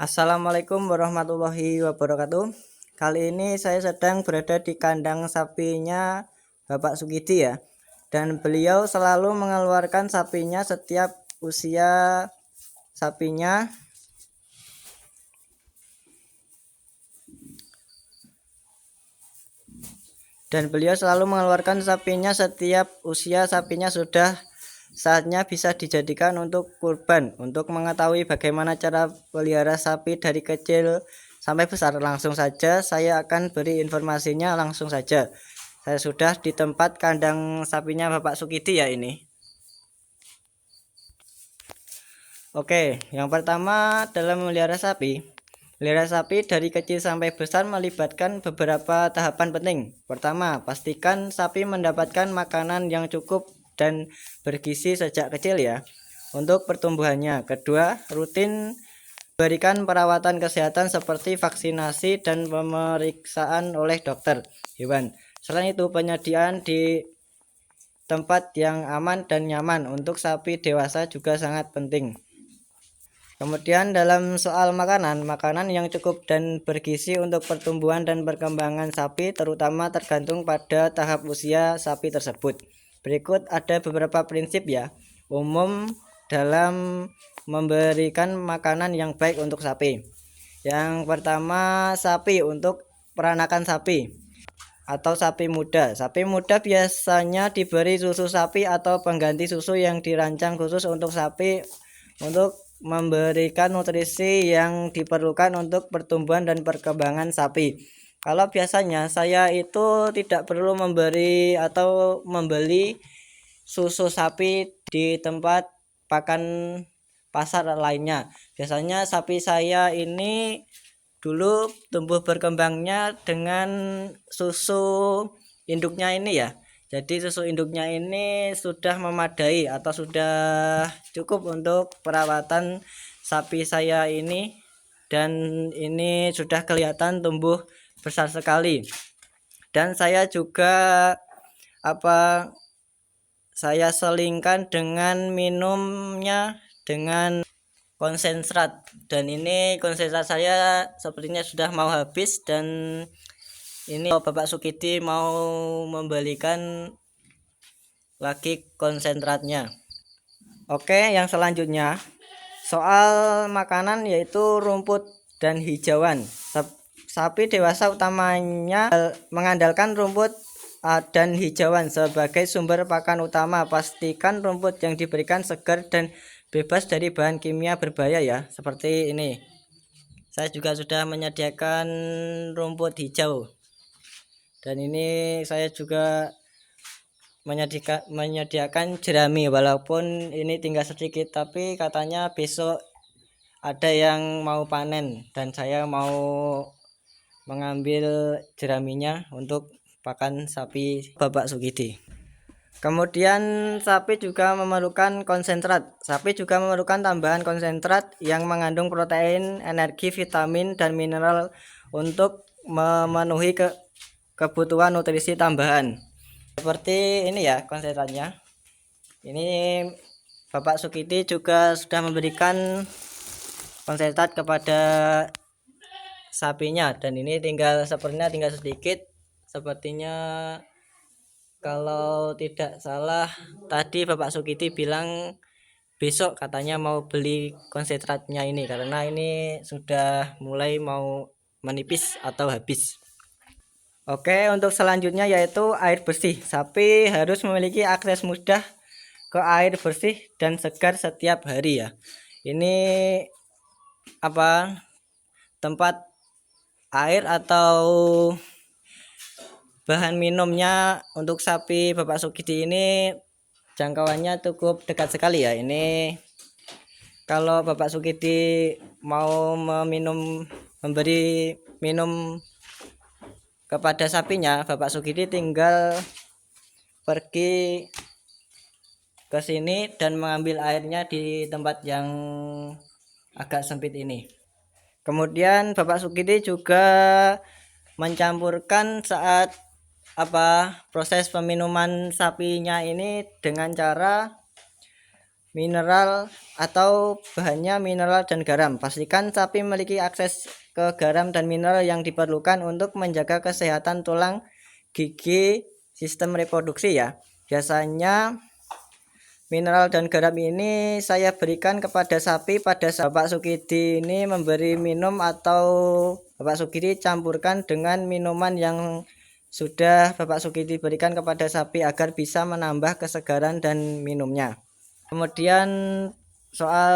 Assalamualaikum warahmatullahi wabarakatuh. Kali ini saya sedang berada di kandang sapinya Bapak Sukidi ya. Dan beliau selalu mengeluarkan sapinya setiap usia sapinya. Dan beliau selalu mengeluarkan sapinya setiap usia sapinya sudah saatnya bisa dijadikan untuk kurban. Untuk mengetahui bagaimana cara pelihara sapi dari kecil sampai besar, langsung saja saya akan beri informasinya langsung saja. Saya sudah di tempat kandang sapinya Bapak Sukidi ya ini. Oke, yang pertama dalam memelihara sapi. Melihara sapi dari kecil sampai besar melibatkan beberapa tahapan penting. Pertama, pastikan sapi mendapatkan makanan yang cukup dan bergizi sejak kecil ya, untuk pertumbuhannya. Kedua, rutin berikan perawatan kesehatan seperti vaksinasi dan pemeriksaan oleh dokter hewan. Selain itu, penyediaan di tempat yang aman dan nyaman untuk sapi dewasa juga sangat penting. Kemudian dalam soal makanan yang cukup dan bergizi untuk pertumbuhan dan perkembangan sapi terutama tergantung pada tahap usia sapi tersebut. Berikut ada beberapa prinsip ya umum dalam memberikan makanan yang baik untuk sapi. Yang pertama, sapi untuk peranakan sapi atau sapi muda. Sapi muda biasanya diberi susu sapi atau pengganti susu yang dirancang khusus untuk sapi untuk memberikan nutrisi yang diperlukan untuk pertumbuhan dan perkembangan sapi. Kalau biasanya saya itu tidak perlu memberi atau membeli susu sapi di tempat pakan pasar lainnya. Biasanya sapi saya ini dulu tumbuh berkembangnya dengan susu induknya ini ya. Jadi susu induknya ini sudah memadai atau sudah cukup untuk perawatan sapi saya ini, dan ini sudah kelihatan tumbuh besar sekali. Dan saya juga saya selingkan dengan minumnya dengan konsentrat, dan ini konsentrat saya sepertinya sudah mau habis, dan ini Bapak Sukidi mau membalikan lagi konsentratnya. Oke, yang selanjutnya soal makanan yaitu rumput dan hijauan. Sapi dewasa utamanya mengandalkan rumput dan hijauan sebagai sumber pakan utama. Pastikan rumput yang diberikan segar dan bebas dari bahan kimia berbahaya ya, seperti ini. Saya juga sudah menyediakan rumput hijau, dan ini saya juga menyediakan jerami, walaupun ini tinggal sedikit, tapi katanya besok ada yang mau panen dan saya mau mengambil jeraminya untuk pakan sapi Bapak Sukidi. Kemudian sapi juga memerlukan konsentrat. Sapi juga memerlukan tambahan konsentrat yang mengandung protein, energi, vitamin, dan mineral untuk memenuhi kebutuhan nutrisi tambahan. Seperti ini ya konsentratnya. Ini Bapak Sukidi juga sudah memberikan konsentrat kepada sapinya, dan ini sepertinya tinggal sedikit. Sepertinya kalau tidak salah tadi Bapak Sukidi bilang besok katanya mau beli konsentratnya ini, karena ini sudah mulai mau menipis atau habis. Oke, untuk selanjutnya yaitu air bersih. Sapi harus memiliki akses mudah ke air bersih dan segar setiap hari ya. Ini tempat air atau bahan minumnya untuk sapi Bapak Sukidi ini jangkauannya cukup dekat sekali ya. Ini kalau Bapak Sukidi mau memberi minum kepada sapinya, Bapak Sukidi tinggal pergi ke sini dan mengambil airnya di tempat yang agak sempit ini. Kemudian Bapak Sukidi juga mencampurkan saat proses peminuman sapinya ini dengan cara mineral atau bahannya mineral dan garam. Pastikan sapi memiliki akses ke garam dan mineral yang diperlukan untuk menjaga kesehatan tulang, gigi, sistem reproduksi ya. Biasanya mineral dan garam ini saya berikan kepada sapi pada saat Bapak Sukidi ini memberi minum, atau Bapak Sukidi campurkan dengan minuman yang sudah Bapak Sukidi berikan kepada sapi agar bisa menambah kesegaran dan minumnya. Kemudian soal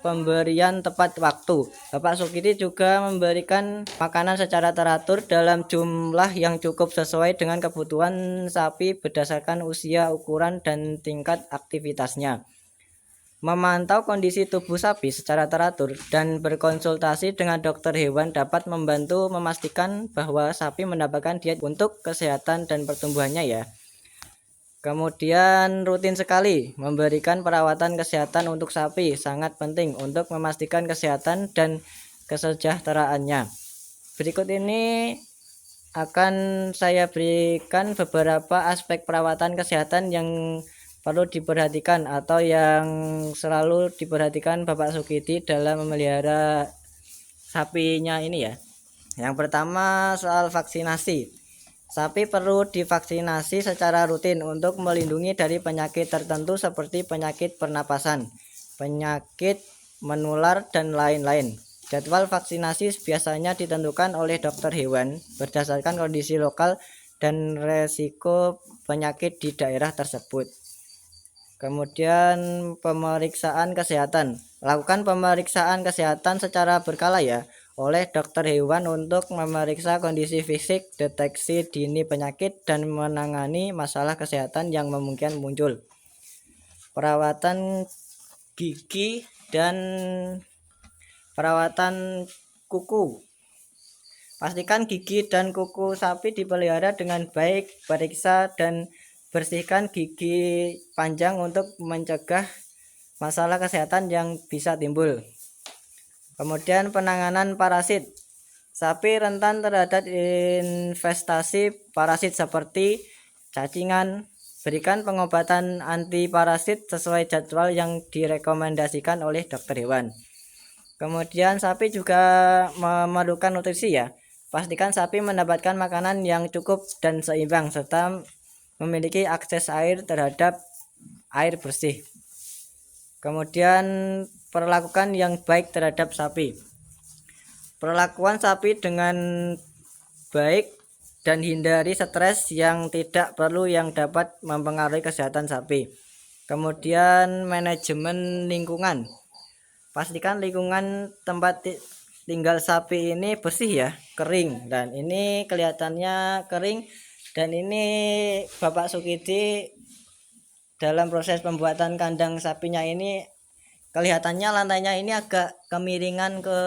pemberian tepat waktu, Bapak Sukidi juga memberikan makanan secara teratur dalam jumlah yang cukup sesuai dengan kebutuhan sapi berdasarkan usia, ukuran, dan tingkat aktivitasnya. Memantau kondisi tubuh sapi secara teratur dan berkonsultasi dengan dokter hewan dapat membantu memastikan bahwa sapi mendapatkan diet untuk kesehatan dan pertumbuhannya ya. Kemudian rutin sekali memberikan perawatan kesehatan untuk sapi sangat penting untuk memastikan kesehatan dan kesejahteraannya. Berikut ini akan saya berikan beberapa aspek perawatan kesehatan yang perlu diperhatikan atau yang selalu diperhatikan Bapak Sukidi dalam memelihara sapinya ini ya. Yang pertama soal vaksinasi. Sapi perlu divaksinasi secara rutin untuk melindungi dari penyakit tertentu seperti penyakit pernapasan, penyakit menular, dan lain-lain. Jadwal vaksinasi biasanya ditentukan oleh dokter hewan berdasarkan kondisi lokal dan resiko penyakit di daerah tersebut. Kemudian pemeriksaan kesehatan. Lakukan pemeriksaan kesehatan secara berkala ya oleh dokter hewan untuk memeriksa kondisi fisik, deteksi dini penyakit, dan menangani masalah kesehatan yang memungkinkan muncul. Perawatan gigi dan perawatan kuku. Pastikan gigi dan kuku sapi dipelihara dengan baik, periksa dan bersihkan gigi panjang untuk mencegah masalah kesehatan yang bisa timbul. Kemudian penanganan parasit. Sapi rentan terhadap investasi parasit seperti cacingan. Berikan pengobatan anti parasit sesuai jadwal yang direkomendasikan oleh dokter hewan. Kemudian sapi juga memerlukan nutrisi ya. Pastikan sapi mendapatkan makanan yang cukup dan seimbang serta memiliki akses air terhadap air bersih. Kemudian perlakukan yang baik terhadap sapi. Perlakuan sapi dengan baik dan hindari stres yang tidak perlu yang dapat mempengaruhi kesehatan sapi. Kemudian manajemen lingkungan. Pastikan lingkungan tempat tinggal sapi ini bersih ya, kering, dan ini kelihatannya kering, dan ini Bapak Sukidi dalam proses pembuatan kandang sapinya ini kelihatannya lantainya ini agak kemiringan ke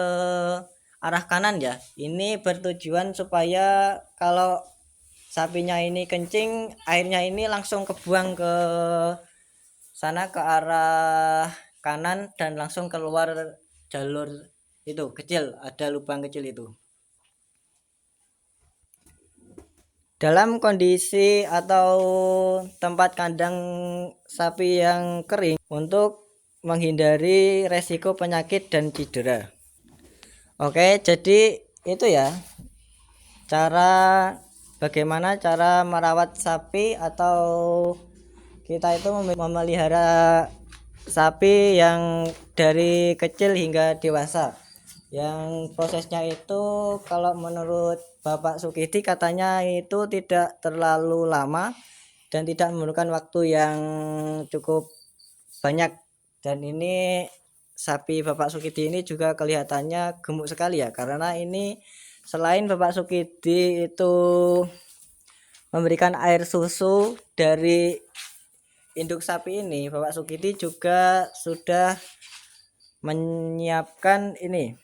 arah kanan ya. Ini bertujuan supaya kalau sapinya ini kencing, airnya ini langsung kebuang ke sana ke arah kanan dan langsung keluar jalur itu kecil, ada lubang kecil itu. Dalam kondisi atau tempat kandang sapi yang kering untuk menghindari resiko penyakit dan cedera. Oke, jadi itu ya bagaimana cara merawat sapi atau kita itu memelihara sapi yang dari kecil hingga dewasa. Yang prosesnya itu kalau menurut Bapak Sukidi katanya itu tidak terlalu lama dan tidak memerlukan waktu yang cukup banyak. Dan ini sapi Bapak Sukidi ini juga kelihatannya gemuk sekali ya, karena ini selain Bapak Sukidi itu memberikan air susu dari induk sapi ini, Bapak Sukidi juga sudah menyiapkan ini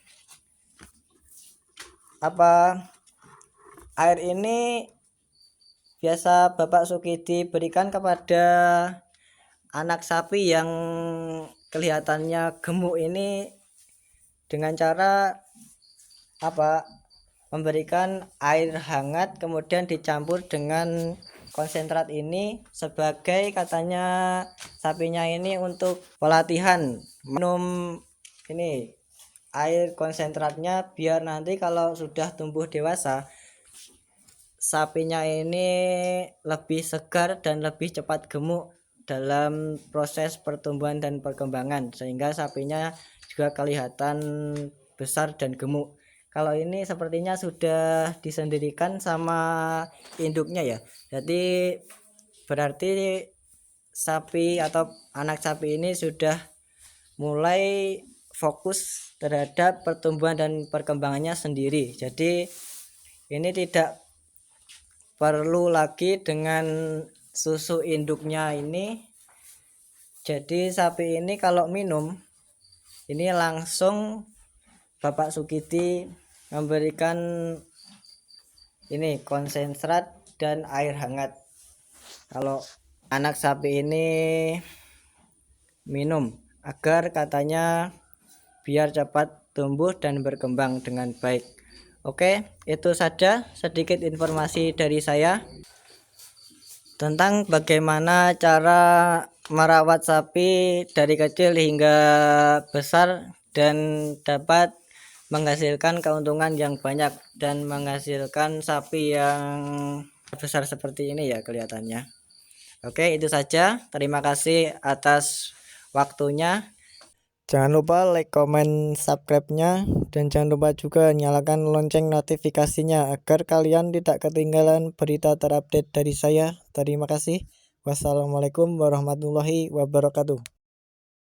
air ini biasa Bapak Sukidi berikan kepada anak sapi yang kelihatannya gemuk ini dengan cara memberikan air hangat kemudian dicampur dengan konsentrat ini sebagai katanya sapinya ini untuk pelatihan minum ini air konsentratnya biar nanti kalau sudah tumbuh dewasa sapinya ini lebih segar dan lebih cepat gemuk dalam proses pertumbuhan dan perkembangan, sehingga sapinya juga kelihatan besar dan gemuk. Kalau ini sepertinya sudah disendirikan sama induknya ya, jadi berarti sapi atau anak sapi ini sudah mulai fokus terhadap pertumbuhan dan perkembangannya sendiri. Jadi ini tidak perlu lagi dengan susu induknya ini. Jadi sapi ini kalau minum ini langsung Bapak Sukidi memberikan ini konsentrat dan air hangat. Kalau anak sapi ini minum agar katanya biar cepat tumbuh dan berkembang dengan baik. Oke, itu saja sedikit informasi dari saya tentang bagaimana cara merawat sapi dari kecil hingga besar dan dapat menghasilkan keuntungan yang banyak dan menghasilkan sapi yang besar seperti ini ya kelihatannya. Oke, itu saja. Terima kasih atas waktunya. Jangan lupa like, comment, subscribe-nya, dan jangan lupa juga nyalakan lonceng notifikasinya agar kalian tidak ketinggalan berita terupdate dari saya. Terima kasih. Wassalamualaikum warahmatullahi wabarakatuh.